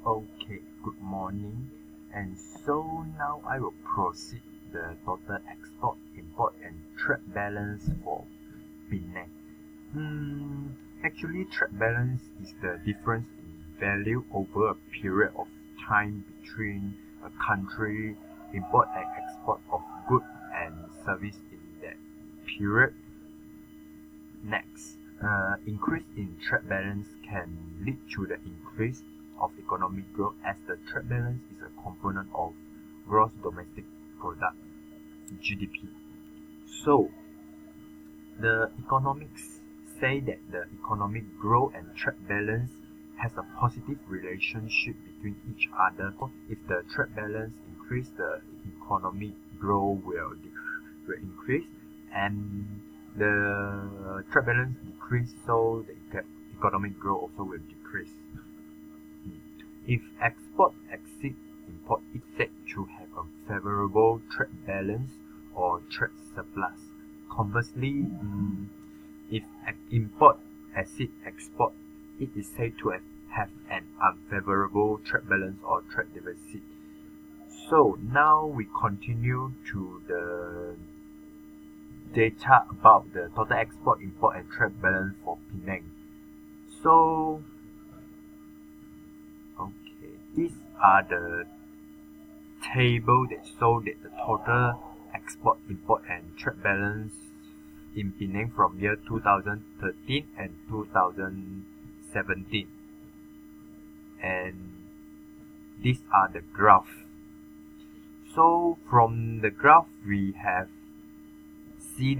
Okay, good morning. And so now I will proceed the total export, import and trade balance for Penang. Actually, trade balance is the difference in value over a period of time between a country import and export of goods and service in that period. Next, increase in trade balance can lead to the increase of economic growth as the trade balance is a component of gross domestic product (GDP). So, the economics say that the economic growth and trade balance has a positive relationship between each other. If the trade balance increase, the economic growth will increase, and the trade balance decrease, so the economic growth also will decrease. If export exceeds import, it's said to have a favorable trade balance or trade surplus. Conversely, if import exceeds export, it is said to have an unfavorable trade balance or trade deficit. So now we continue to the data about the total export, import and trade balance for Penang. So, okay, these are the table that show that the total export, import and trade balance in Penang from year 2013 and 2017. And these are the graph. So from the graph we can see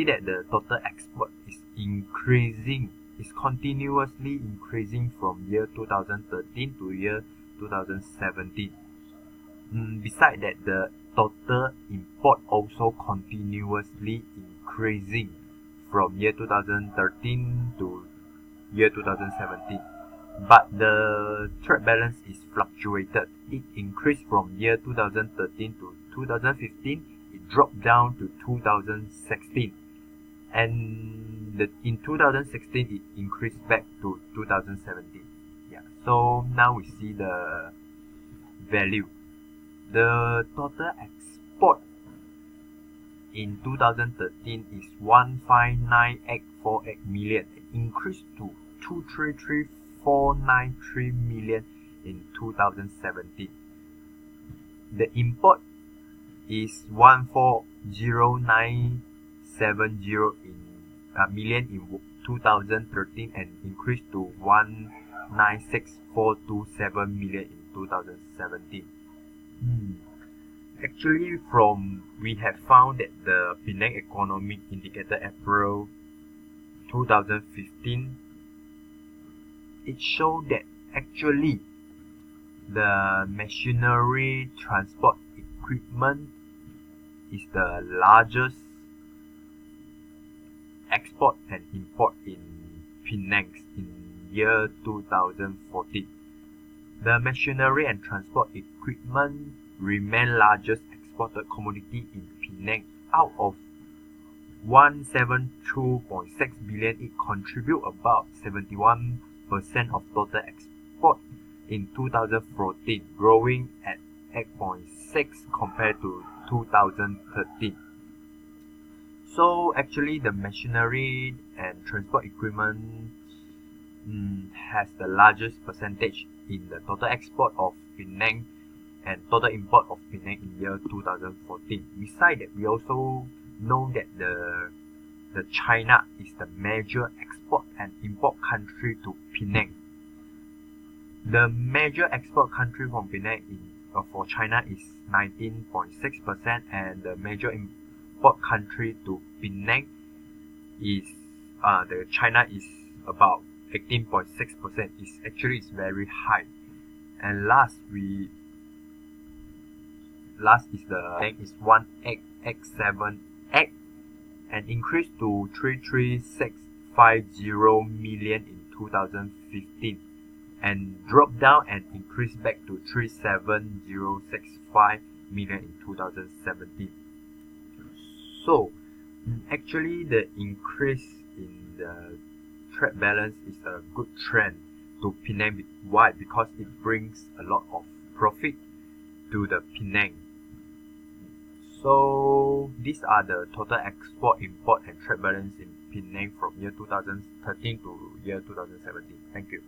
that the total export is increasing, is continuously increasing from year 2013 to year 2017. Besides that, the total import also continuously increasing from year 2013 to year 2017. But the trade balance is fluctuated. It increased from year 2013 to 2015. It dropped down to 2016, and in 2016 it increased back to 2017. So now we see the value. The total export in 2013 is 159,848 million. It increased to 233,493 million in 2017. The import is 140,970 million in 2013 and increased to 196,427 million in 2017. Actually, we have found that the Penang Economic Indicator April 2015, it showed that actually the machinery transport equipment is the largest export and import in Penang in year 2014. The machinery and transport equipment remain largest exported commodity in Penang. Out of 172.6 billion, it contribute about 71% of total export in 2014, growing at 8.6 compared to 2013. So actually the machinery and transport equipment has the largest percentage in the total export of Penang and total import of Penang in year 2014. Besides that, we also know that the China is the major export and import country to Penang. The major export country from Penang for China is 19.6%, and the major import country to Penang is the China is about 18.6%. It's very high. And last is the Penang is 18,878 and increased to 33650 million in 2015 and dropped down and increased back to 37065 million in 2017. So actually the increase in the trade balance is a good trend to Penang. Why? Because it brings a lot of profit to the Penang. So these are the total export, import and trade balance in Penang from year 2013 to year 2017. Thank you.